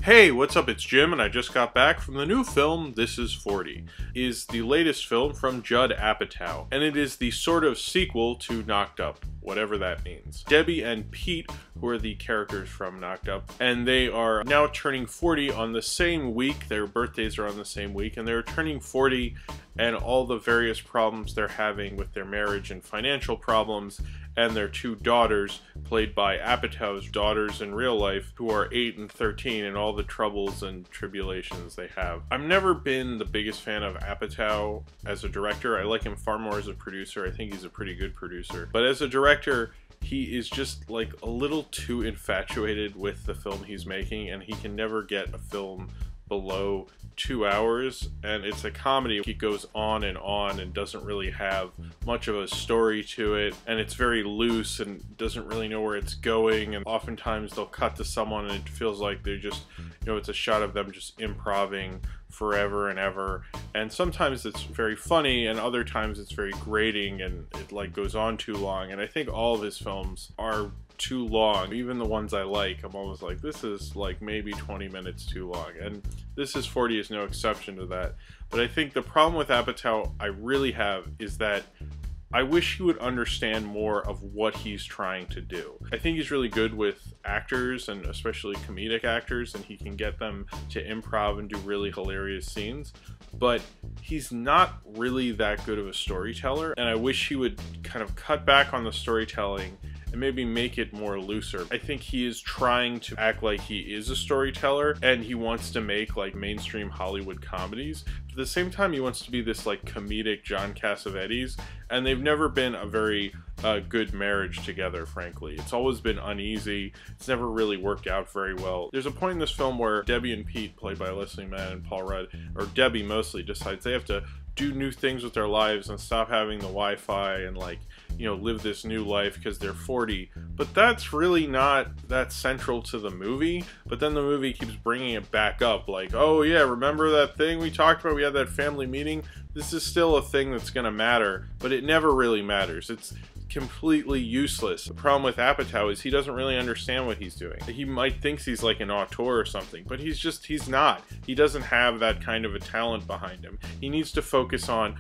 Hey, what's up? It's Jim, and I just got back from the new film, This Is 40. It is the latest film from Judd Apatow, and it is the sort of sequel to Knocked Up, whatever that means. Debbie and Pete, who are the characters from Knocked Up, and they are now turning 40 on the same week. Their birthdays are on the same week, and they're turning 40, and all the various problems they're having with their marriage and financial problems, and their two daughters, played by Apatow's daughters in real life, who are 8 and 13, and all the troubles and tribulations they have. I've never been the biggest fan of Apatow as a director. I like him far more as a producer. I think he's a pretty good producer. But as a director, he is just like a little too infatuated with the film he's making, and he can never get a film below 2 hours, and it's a comedy. He goes on and doesn't really have much of a story to it, and it's very loose and doesn't really know where it's going, and oftentimes they'll cut to someone and it feels like they're just, you know, it's a shot of them just improvising forever and ever, and sometimes it's very funny and other times it's very grating and it like goes on too long. And I think all of his films are too long. Even the ones I like, I'm always like, this is like maybe 20 minutes too long, and This Is 40 is no exception to that. But I think the problem with Apatow I really have is that I wish he would understand more of what he's trying to do. I think he's really good with actors, and especially comedic actors, and he can get them to improv and do really hilarious scenes, but he's not really that good of a storyteller, and I wish he would kind of cut back on the storytelling and maybe make it more looser. I think he is trying to act like he is a storyteller, and he wants to make like mainstream Hollywood comedies. But at the same time, he wants to be this like comedic John Cassavetes, and they've never been a very good marriage together, frankly. It's always been uneasy. It's never really worked out very well. There's a point in this film where Debbie and Pete, played by Leslie Mann and Paul Rudd, or Debbie mostly, decides they have to do new things with their lives and stop having the Wi-Fi and, like, you know, live this new life because they're 40. But that's really not that central to the movie. But then the movie keeps bringing it back up, like, oh yeah, remember that thing we talked about? We had that family meeting. This is still a thing that's gonna matter, but it never really matters. It's completely useless. The problem with Apatow is he doesn't really understand what he's doing. He might think he's like an auteur or something, but he's not. He doesn't have that kind of a talent behind him. He needs to focus on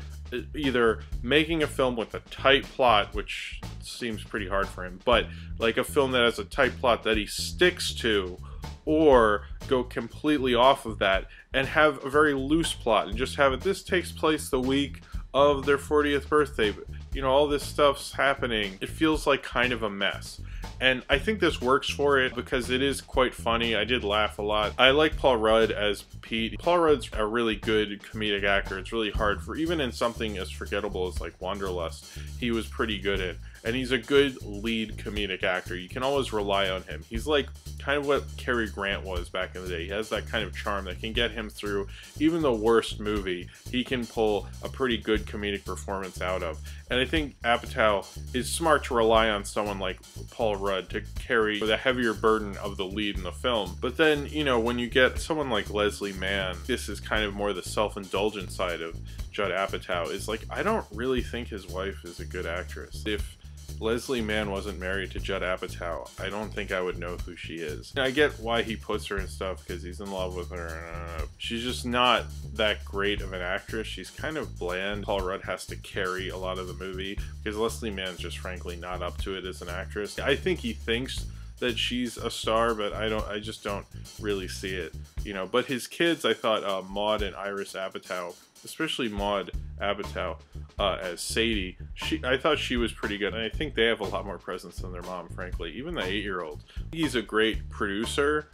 either making a film with a tight plot, which seems pretty hard for him, but like a film that has a tight plot that he sticks to, or go completely off of that and have a very loose plot and just have it, this takes place the week of their 40th birthday. You know, all this stuff's happening. It feels like kind of a mess. And I think this works for it because it is quite funny. I did laugh a lot. I like Paul Rudd as Pete. Paul Rudd's a really good comedic actor. It's really hard for, even in something as forgettable as like Wanderlust, he was pretty good at. And he's a good lead comedic actor. You can always rely on him. He's like kind of what Cary Grant was back in the day. He has that kind of charm that can get him through even the worst movie. He can pull a pretty good comedic performance out of. And I think Apatow is smart to rely on someone like Paul Rudd to carry the heavier burden of the lead in the film. But then, you know, when you get someone like Leslie Mann, this is kind of more the self-indulgent side of Judd Apatow, is like, I don't really think his wife is a good actress. If Leslie Mann wasn't married to Judd Apatow, I don't think I would know who she is. I get why he puts her in stuff because he's in love with her. She's just not that great of an actress. She's kind of bland. Paul Rudd has to carry a lot of the movie because Leslie Mann's just frankly not up to it as an actress. I think he thinks that she's a star, but I just don't really see it, you know. But his kids, I thought Maud and Iris Apatow, especially Maud Apatow as Sadie, I thought she was pretty good, and I think they have a lot more presence than their mom, frankly. Even the 8-year-old. He's a great producer,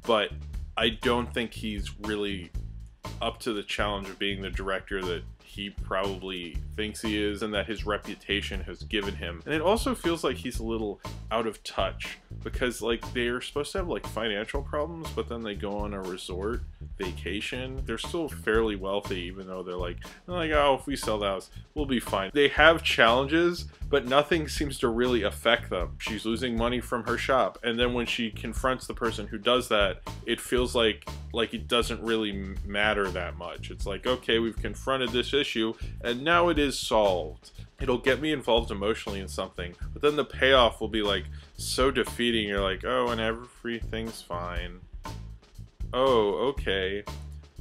but I don't think he's really up to the challenge of being the director that he probably thinks he is and that his reputation has given him. And it also feels like he's a little out of touch because like they're supposed to have like financial problems, but then they go on a resort vacation. They're still fairly wealthy, even though they're like, oh, if we sell the house, we'll be fine. They have challenges, but nothing seems to really affect them. She's losing money from her shop, and then when she confronts the person who does that, it feels like it doesn't really matter that much. It's like, okay, we've confronted this issue, and now it is solved. It'll get me involved emotionally in something, but then the payoff will be like so defeating. You're like, oh, and everything's fine. oh, okay,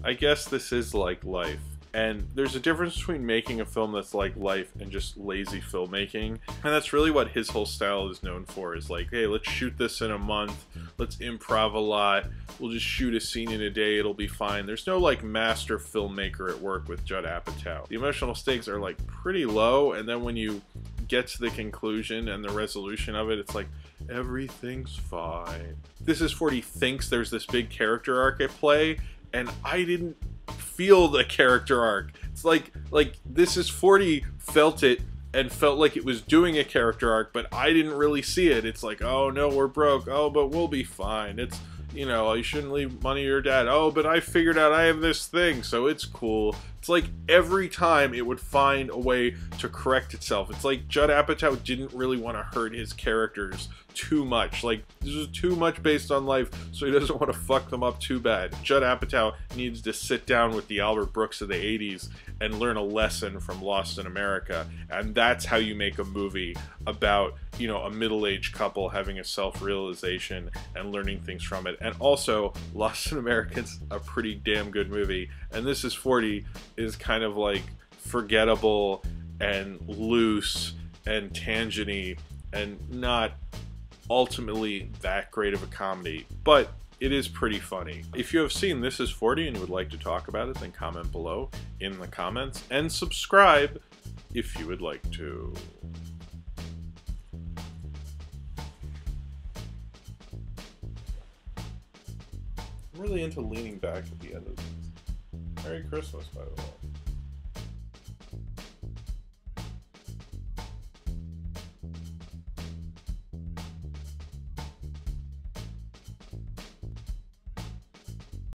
I guess this is like life. And there's a difference between making a film that's like life and just lazy filmmaking. And that's really what his whole style is known for, is like, hey, let's shoot this in a month, let's improv a lot, we'll just shoot a scene in a day, it'll be fine. There's no like master filmmaker at work with Judd Apatow. The emotional stakes are like pretty low, and then when you get to the conclusion and the resolution of it, it's like, everything's fine. This is 40 thinks there's this big character arc at play, and I didn't feel the character arc. It's like This is 40 felt it and felt like it was doing a character arc, but I didn't really see it. It's like, oh no, we're broke. Oh, but we'll be fine. It's, you know, you shouldn't leave money to your dad. Oh, but I figured out I have this thing, so it's cool. It's like every time it would find a way to correct itself. It's like Judd Apatow didn't really want to hurt his characters too much. Like, this is too much based on life, so he doesn't want to fuck them up too bad. Judd Apatow needs to sit down with the Albert Brooks of the 80s and learn a lesson from Lost in America. And that's how you make a movie about, you know, a middle-aged couple having a self-realization and learning things from it. And also, Lost in America's a pretty damn good movie. And This is 40 is kind of like forgettable and loose and tangent-y and not ultimately that great of a comedy, but it is pretty funny. If you have seen This is 40 and you would like to talk about it, then comment below in the comments and subscribe if you would like to. I'm really into leaning back at the end of these. Merry Christmas, by the way.